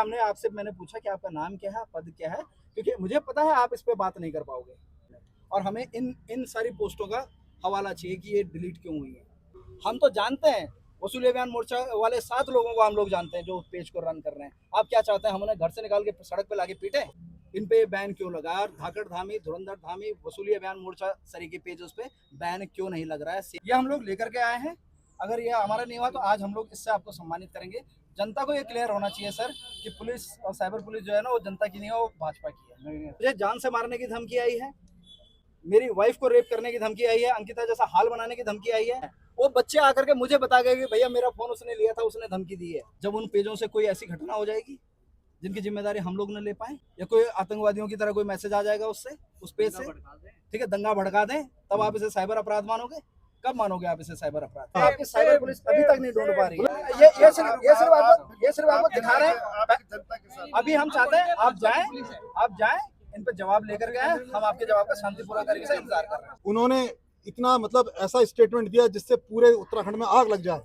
हमने आपसे मैंने पूछा कि आपका नाम क्या है, पद क्या है, क्योंकि मुझे पता है आप इस पे बात नहीं कर पाओगे और हमें इन इन सारी पोस्टों का हवाला चाहिए कि ये डिलीट क्यों हुई है। हम तो जानते हैं वसूली अभियान मोर्चा वाले 7 लोगों को हम लोग जानते हैं जो उस पेज को रन कर रहे हैं। आप क्या चाहते हैं हम उन्हें घर से निकाल के सड़क पे लाके पीटे? इन पे बैन क्यों लगा? और धाकड़ धामी, धुरंधर धामी, वसूली अभियान मोर्चा सरी के पेज पे बैन क्यों नहीं लग रहा है? ये हम लोग लेकर के आए हैं। अगर ये हमारा नहीं हुआ तो आज हम लोग इससे आपको सम्मानित करेंगे। जनता को ये क्लियर होना चाहिए सर कि पुलिस और साइबर पुलिस जो है ना वो जनता की नहीं है, वो भाजपा की है। मुझे जान से मारने की धमकी आई है, मेरी वाइफ को रेप करने की धमकी आई है, अंकिता जैसा हाल बनाने की धमकी आई है। वो बच्चे आकर के मुझे बता गए कि भैया मेरा फोन उसने लिया था, उसने धमकी दी है। जब उन पेजों से कोई ऐसी घटना हो जाएगी जिनकी जिम्मेदारी हम लोग न ले पाए, या कोई आतंकवादियों की तरह कोई मैसेज आ जाएगा उससे, उस पेज से, ठीक है, दंगा भड़का दें, तब आप इसे साइबर अपराध मानोगे? कब मानोगे आप इसे साइबर अपराध? आपकी साइबर पुलिस अभी तक नहीं ढूंढ पा रही है। ये सिर्फ आपको दिखा रहे हैं। अभी हम चाहते हैं आप जाएं, इन पे जवाब लेकर गए, हम आपके जवाब का शांतिपूर्वक तरीके से इंतजार कर रहे हैं। उन्होंने इतना मतलब ऐसा स्टेटमेंट दिया जिससे पूरे उत्तराखंड में आग लग जाए।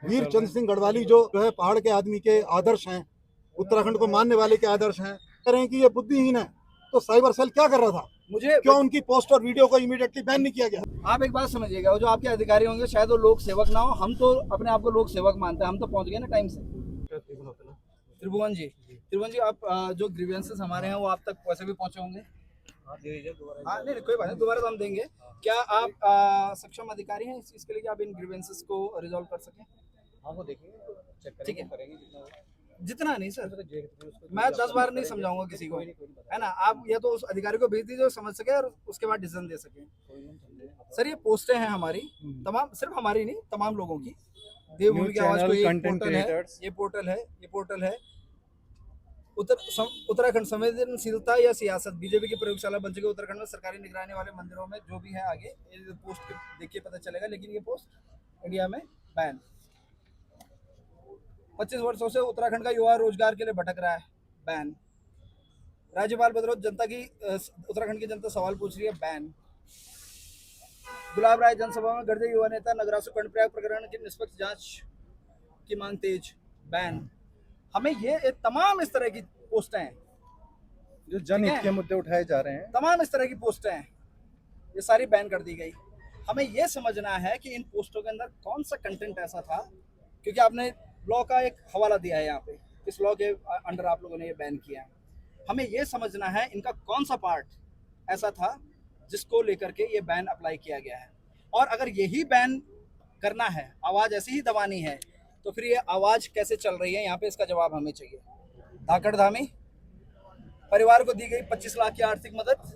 वीर चंद्र सिंह गढ़वाली जो है पहाड़ के आदमी के आदर्श हैं, उत्तराखंड को मानने वाले के आदर्श हैं, कह रहे हैं कि ये बुद्धिहीन है। तो साइबर सेल क्या कर रहा था? मुझे क्यों उनकी पोस्ट और वीडियो को इमीडिएटली बैन नहीं किया गया? आप एक बात समझिएगा, वो जो आपके अधिकारी होंगे शायद वो लोक सेवक ना हो, हम तो अपने आप को लोक सेवक मानते हैं। हम तो पहुंच गए ना टाइम से। त्रिभुवन जी, आप जो ग्रीवेंसेस हमारे हैं वो आप तक वैसे भी पहुंचे होंगे। हाँ नहीं कोई बात नहीं, दोबारा तो हम देंगे। क्या आप सक्षम अधिकारी हैं इस चीज़ के लिए कि आप इन ग्रीवेंसेस को रिजॉल्व कर सकें? हाँ वो देखेंगे, ठीक है, करेंगे जितना नहीं सर, मैं 10 बार नहीं समझाऊंगा किसी को, है ना। आप या तो उस अधिकारी को भेज दीजिए समझ सके और उसके बाद डिसीजन दे सके। सर ये पोस्टें हैं हमारी तमाम, सिर्फ हमारी नहीं तमाम लोगों की। देवभूमि की आवाज को एक पोर्टल है, ये पोर्टल है उत्तराखंड संवेदनशीलता या सियासत बीजेपी की प्रयोगशाला बन चुकी है। उत्तराखंड में सरकारी निगरानी वाले मंदिरों में जो भी है आगे ये पोस्ट देखिए पता चलेगा, लेकिन ये पोस्ट इंडिया में बैन। 25 वर्षों से उत्तराखंड का युवा रोजगार के लिए भटक रहा है, बैन। राज्यपाल बदौलत जनता की उत्तराखंड की जनता सवाल पूछ रही है, बैन। गुलाब राय जनसभा में गर्जे युवा नेता नगरासु कर्णप्रयाग प्रकरण की निष्पक्ष जांच की मांग तेज, बैन। हमें ये तमाम इस तरह की पोस्टें हैं जो जनहित के मुद्दे उठाए जा रहे हैं, तमाम इस तरह की पोस्टें हैं, ये सारी बैन कर दी गई। हमें ये समझना है कि इन पोस्टों के अंदर कौन सा कंटेंट ऐसा था, क्योंकि आपने लॉ का एक हवाला दिया है यहाँ पे, इस लॉ के अंडर आप लोगों ने ये बैन किया है। हमें ये समझना है इनका कौन सा पार्ट ऐसा था जिसको लेकर के ये बैन अप्लाई किया गया है। और अगर यही बैन करना है, आवाज़ ऐसी ही दबानी है, तो फिर ये आवाज़ कैसे चल रही है यहाँ पे, इसका जवाब हमें चाहिए। धाकड़ धामी परिवार को दी गई 25 लाख की आर्थिक मदद,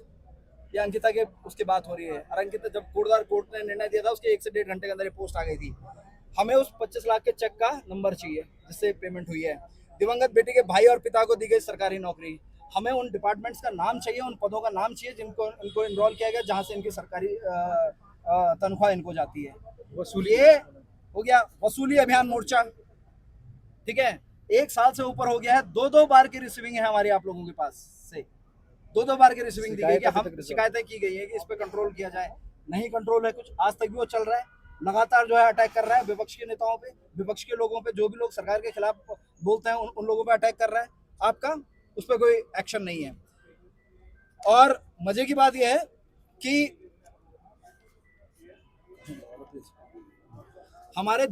ये अंकिता के उसकी बात हो रही है। और अंकिता जब कोर्ट ने निर्णय दिया था उसके 1 से 1.5 घंटे के अंदर ये पोस्ट आ गई थी। हमें उस 25 लाख के चेक का नंबर चाहिए जिससे पेमेंट हुई है। दिवंगत बेटी के भाई और पिता को दी गई सरकारी नौकरी, हमें उन डिपार्टमेंट्स का नाम चाहिए, उन पदों का नाम चाहिए जिनको इनको इनरोल किया गया, जहाँ से इनकी सरकारी तनख्वाह इनको जाती है। वसूली हो गया, वसूली अभियान मोर्चा, ठीक है, 1 साल से ऊपर हो गया है, 2 बार की रिसीविंग है हमारी आप लोगों के पास से, 2 बार की रिसीविंग दी गई है। हम शिकायतें की गई है कि इस पे कंट्रोल किया जाए, नहीं कंट्रोल है कुछ, आज तक भी वो चल रहा है। लगातार जो है अटैक कर रहा है विपक्ष के नेताओं पे, विपक्ष के लोगों पे, जो भी लोग सरकार के खिलाफ बोलते हैं उन लोगों पे अटैक कर रहा है। आपका उस पर कोई एक्शन नहीं है। और मजे की बात यह है कि हमारे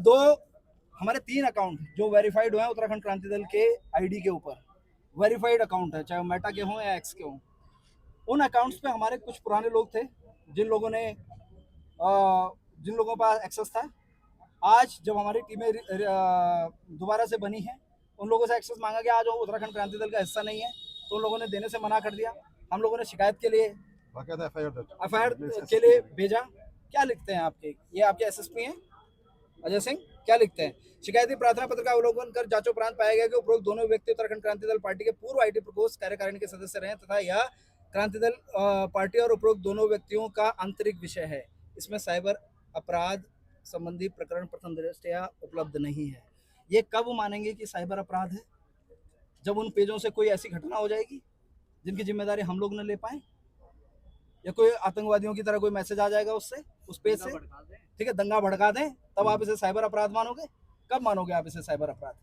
3 अकाउंट जो वेरीफाइड हुए हैं उत्तराखंड क्रांति दल के आईडी के ऊपर, वेरीफाइड अकाउंट है, चाहे वो मेटा के हों या एक्स के हों। उन अकाउंट्स पे हमारे कुछ पुराने लोग थे जिन लोगों का एक्सेस था। आज जब हमारी टीमें दोबारा से बनी है, उन लोगों से एक्सेस मांगा गया, आज वो उत्तराखंड क्रांति दल का हिस्सा नहीं है, तो उन लोगों ने देने से मना कर दिया। हम लोगों ने शिकायत के लिए एफआईआर के लिए भेजा। क्या लिखते हैं आपके, ये आपके एसएसपी हैं अजय सिंह, क्या लिखते हैं? शिकायती प्रार्थना पत्र का अवलोकन कर जांचोपरांत पाया गया कि उपरोक्त दोनों व्यक्ति उत्तराखंड क्रांति दल पार्टी के पूर्व आईटी प्रकोष्ठ कार्यकारिणी के सदस्य रहे तथा यह क्रांति दल पार्टी और उपरोक्त दोनों व्यक्तियों का आंतरिक विषय है। इसमें साइबर अपराध संबंधी प्रकरण प्रथम दृष्टया उपलब्ध नहीं है। ये कब मानेंगे कि साइबर अपराध है? जब उन पेजों से कोई ऐसी घटना हो जाएगी जिनकी जिम्मेदारी हम लोग न ले पाए, या कोई आतंकवादियों की तरह कोई मैसेज आ जाएगा उससे, उस पेज से, ठीक है, दंगा भड़का दें, तब आप इसे साइबर अपराध मानोगे? कब मानोगे आप इसे साइबर अपराध?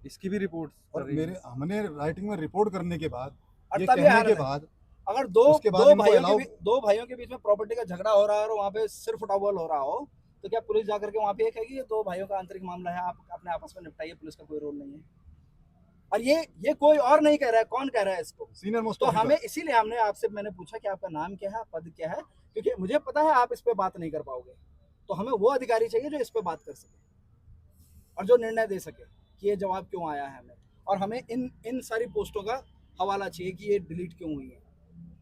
इसकी भी रिपोर्ट और मेरे हमने राइटिंग में रिपोर्ट करने के बाद, और ये तब ये कहने हालत के है। बाद, अगर उसके बाद इनको allow- दो भाइयों के बीच में प्रॉपर्टी का झगड़ा हो रहा है और वहाँ पे सिर फुटाबोल हो रहा हो, तो क्या पुलिस जाकर के वहाँ पे ये कहेगी ये दो भाइयों का आंतरिक मामला है, आप अपने आपस में निपटाइए, पुलिस का कोई रोल नहीं है? और ये कोई और नहीं कह रहा है, कौन कह रहा है इसको? सीनियर मोस्ट तो हमें इसीलिए हमने आपसे मैंने पूछा कि आपका नाम क्या है, पद क्या है, क्योंकि मुझे पता है आप इस पे बात नहीं कर पाओगे, तो हमें वो अधिकारी चाहिए जो इस पे बात कर सके और जो निर्णय दे सके कि ये जवाब क्यों आया है हमें, और हमें इन सारी पोस्टों का हवाला चाहिए कि ये डिलीट क्यों हुई है,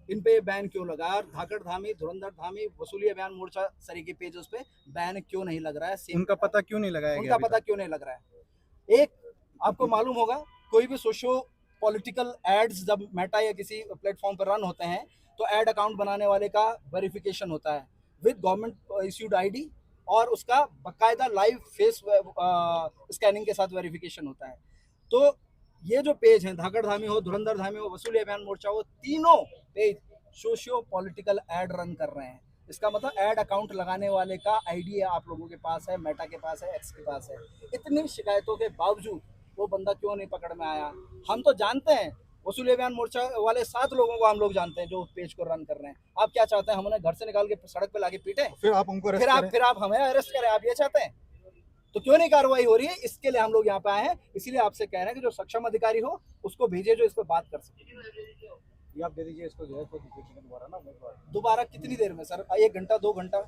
इन पे बैन क्यों लगा, और धाकड़ धामी, धुरंधर धामी, वसूली अभियान मोर्चा सरी के पेज पे बैन क्यों नहीं लग रहा है, उनका पता क्यों नहीं लगाया गया? उनका पता क्यों नहीं लग रहा है? एक आपको मालूम होगा, कोई भी सोशो पॉलिटिकल एड्स जब मेटा या किसी प्लेटफॉर्म पर रन होते हैं तो एड अकाउंट बनाने वाले का वेरिफिकेशन होता है विद गवर्नमेंट इश्यूड आईडी, और उसका बकायदा लाइव फेस स्कैनिंग के साथ वेरिफिकेशन होता है। तो ये जो पेज हैं, धाकड़ धामी हो, धुरंधर धामी हो, वसूली अभियान मोर्चा हो, तीनों page socio political ad run कर रहे हैं। इसका मतलब एड अकाउंट लगाने वाले का आईडी आप लोगों के पास है, मेटा के पास है, एक्स के पास है। इतनी शिकायतों के बावजूद वो बंदा क्यों नहीं पकड़ में आया? हम तो जानते हैं, वसूली अभियान मोर्चा वाले 7 लोगों को हम लोग जानते हैं जो उस पेज को रन कर रहे हैं। आप क्या चाहते हैं, हम उन्हें घर से निकाल के सड़क पे लाके पीटे? फिर आप उनको फिर आप हमें अरेस्ट करें? आप ये चाहते हैं? तो क्यों नहीं कार्रवाई हो रही है? इसके लिए हम लोग यहाँ पे आए हैं, इसीलिए आपसे कह रहे हैं कि जो सक्षम अधिकारी हो उसको भेजिए जो इस पर बात कर सके। ये आप दे दीजिए इसको, जो है तो दोबारा ना दोबारा कितनी देर में सर? 1 घंटा 2 घंटा?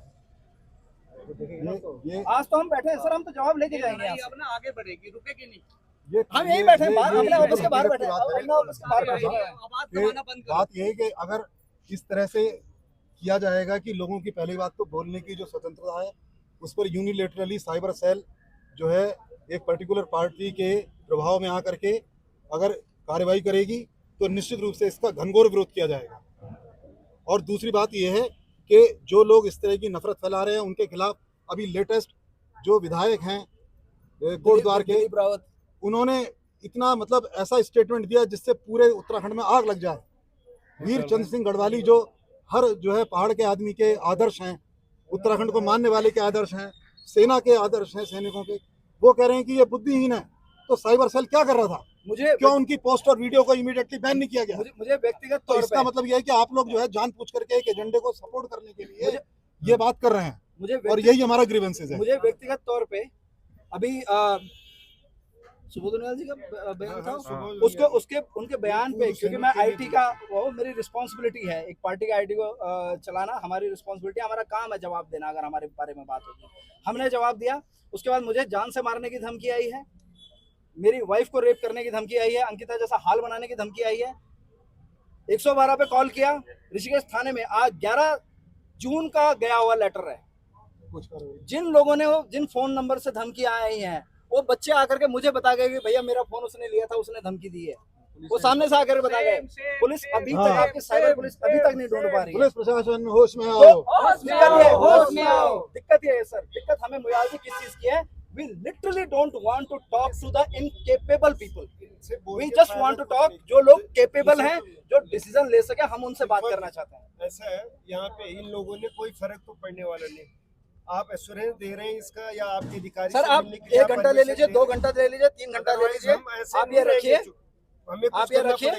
ये आज तो हम बैठे हैं सर, हम तो जवाब लेके जाएंगे यहाँ से। अब ना आगे बढ़ेगी, रुकेगी नहीं। ये हम यहीं बैठे हैं बाहर, ये- अपने ये ऑफिस के बाहर हकीकत बैठे की हैं, बात है। अपने ऑफिस के बाहर बैठे हैं। आवाज ये दबाना बंद करो। बात ये है कि अगर इस तरह से किया जाएगा कि लोगों की पहली बात तो बोलने की जो स्वतंत्रता है उस पर यूनिलेटरली साइबर सेल जो है एक पर्टिकुलर पार्टी के प्रभाव में आकर के अगर कार्रवाई करेगी तो निश्चित रूप से इसका घनघोर विरोध किया जाएगा। और दूसरी बात यह है कि जो लोग इस तरह की नफरत फैला रहे हैं उनके खिलाफ अभी लेटेस्ट जो विधायक हैं कोटद्वार के, दिलीप रावत, उन्होंने इतना मतलब ऐसा स्टेटमेंट दिया जिससे पूरे उत्तराखंड में आग लग जाए। वीर चंद्र सिंह गढ़वाली जो हर जो है पहाड़ के आदमी के आदर्श हैं, उत्तराखंड को मानने वाले के आदर्श हैं, सेना के आदर्श हैं, सैनिकों के, वो कह रहे हैं कि ये बुद्धिहीन है। तो साइबर सेल क्या कर रहा था? मुझे क्यों उनकी पोस्ट और वीडियो को इमीडिएटली बैन नहीं किया गया? मुझे व्यक्तिगत तो तौर इसका पे मतलब यह है कि आप लोग जो है जानबूझ करके एक एजेंडे को सपोर्ट करने के लिए ये बात कर रहे हैं, मुझे और यही हमारा ग्रीवेंसेस है। मुझे व्यक्तिगत तौर पे अभी सुबोध उनियाल जी का बयान था, उसको उसके उनके बयान पे, क्योंकि मैं आईटी का वो मेरी रिस्पांसिबिलिटी है, एक पार्टी का आईटी को चलाना हमारी रिस्पांसिबिलिटी, हमारा काम है जवाब देना अगर हमारे बारे में बात होगी। हमने जवाब दिया, उसके बाद मुझे जान से मारने की धमकी आई है, मेरी वाइफ को रेप करने की धमकी आई है, अंकिता जैसा हाल बनाने की धमकी आई है। 112 पे कॉल किया ऋषिकेश थाने में, आज 11 जून का गया हुआ लेटर है। जिन लोगों ने जिन फोन नंबर से धमकियां आई हैं वो बच्चे आकर के मुझे बता गए कि भैया मेरा फोन उसने लिया था, उसने धमकी दी है, वो सामने से आकर बता गए। पुलिस अभी तक आपकी साइबर पुलिस अभी तक नहीं ढूंढ पा रही है। पुलिस प्रशासन होश में आओ। होश में आओ। दिक्कत ये है सर, दिक्कत हमें मुआवजे किस चीज की है? We literally don't want to talk to the incapable people. We just want to talk जो लोग capable हैं, जो डिसीजन ले सके, हम उनसे बात करना चाहते हैं। ऐसा है, यहाँ पे इन लोगों ने कोई फर्क तो पड़ने वाला नहीं। आप एश्योरेंस दे रहे हैं इसका, या आपके अधिकारी सर आप 1 घंटा ले लीजिए, 2 घंटा ले लीजिए, 3 घंटा ले लीजिए, आप ये रखिए, आप ये रखिए,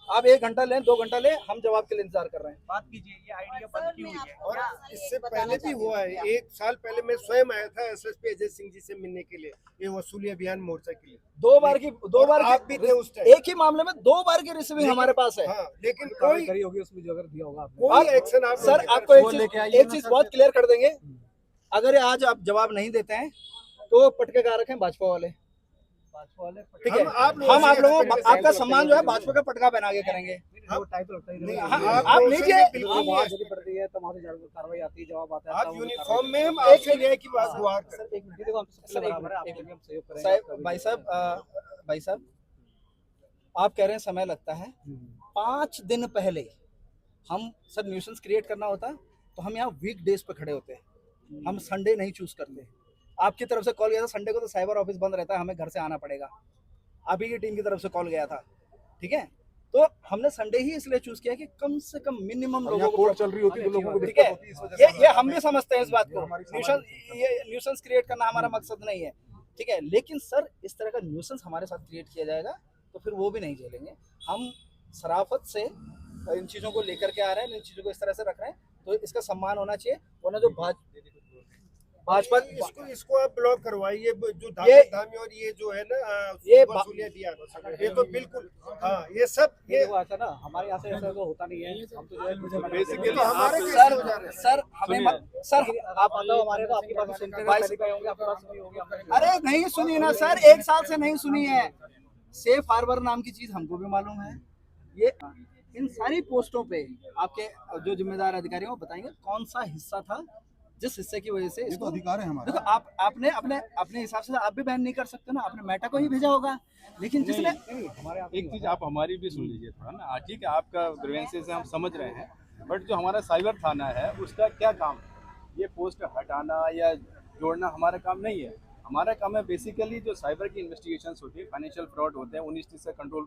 आप 1 घंटा लें, 2 घंटा लें, हम जवाब के लिए इंतजार कर रहे हैं। बात कीजिए, ये आइडिया बंद की हुई है। और इससे पहले भी हुआ है, 1 साल पहले मैं स्वयं आया था एसएसपी अजय सिंह जी से मिलने के लिए, ये वसूली अभियान मोर्चा के लिए। 2 बार की आप भी थे उस टाइम। एक ही मामले में 2 बार की रिसीविंग हमारे पास है। हाँ, लेकिन कोई होगी उसमें जो अगर दिया होगा कोई एक्शन आप सर आपको एक चीज बहुत क्लियर कर देंगे, अगर आज आप जवाब नहीं देते हैं तो पटके कहाँ रखें? भाजपा वाले, ठीक है? हम आप लोगों आपका सम्मान जो है भाजपा का पटका पहना के करेंगे। आप लीजिए, पड़ती है तो वहाँ से कार्रवाई आती है, जवाब आता है। आप यूनिफॉर्म में हम आपसे न्याय की बात गुहार करें। सर एक मिनट देखो, हम सबसे बराबर है, आप लोग भी हम सहयोग करेंगे। साहब भाई साहब आप कह रहे हैं समय लगता है। 5 दिन पहले हम सर न्यूसेंस क्रिएट करना होता तो हम यहाँ वीक डेज पे खड़े होते हैं, हम संडे नहीं चूज करते। आपकी तरफ से कॉल गया था, संडे को तो साइबर ऑफिस बंद रहता है, हमें घर से आना पड़ेगा। आप ही की टीम की तरफ से कॉल गया था, ठीक है? तो हमने संडे ही इसलिए चूज किया कि कम से कम मिनिमम लोगों को कोर्ट चल रही होती तो लोगों को ठीक है, ये हम भी समझते हैं इस बात को। हमारी न्यूसेंस क्रिएट करना हमारा मकसद नहीं है, ठीक है, लेकिन सर इस तरह का न्यूसेंस हमारे साथ क्रिएट किया जाएगा तो फिर वो भी नहीं झेलेंगे। हम शराफत से इन चीज़ों को लेकर के आ रहे हैं, इन चीज़ों को इस तरह से रख रहे हैं, तो इसका सम्मान होना चाहिए। वरना जो भाजपा इसको आप ब्लॉक करवाइए, जो ये- धामी और ये जो है ना ये वसूलियां दिया, ये तो बिल्कुल हाँ, ये सब ये ये देखो ऐसा ना हमारे यहाँ से ऐसा तो होता नहीं है, हम तो जो है मुझे ये तो हमारे सर कैसे हो जा रहे हैं? सर हमें सर आप बताओ हमारे तो आपकी बात सुनते भाई- रहे होंगे, आपकी बात सुनी होगी हमने। अरे नहीं सुनी ना सर, एक साल से नहीं सुनी है। सेफ हार्बर नाम की चीज हमको भी मालूम है। ये इन सारी पोस्टों पे आपके जो जिम्मेदार अधिकारी हैं वो बताएंगे कौन सा हिस्सा था जिस हिस्से की वजह से ये तो इसको। अधिकार है हमारा। देखो आपने अपने अपने हिसाब से आप भी बैन नहीं कर सकते ना, आपने मेटा को ही भेजा होगा, लेकिन जिसने नहीं हमारे यहाँ एक चीज आप हमारी भी सुन लीजिए थोड़ा ना। ठीक है, आपका ग्रीवेंसेस हम समझ रहे हैं, बट जो हमारा साइबर थाना है उसका क्या काम है? ये पोस्ट हटाना या जोड़ना हमारा काम नहीं है। हमारा काम है बेसिकली जो साइबर की इन्वेस्टिगेशंस होती है, फाइनेंशियल फ्रॉड होते हैं, 19 से कंट्रोल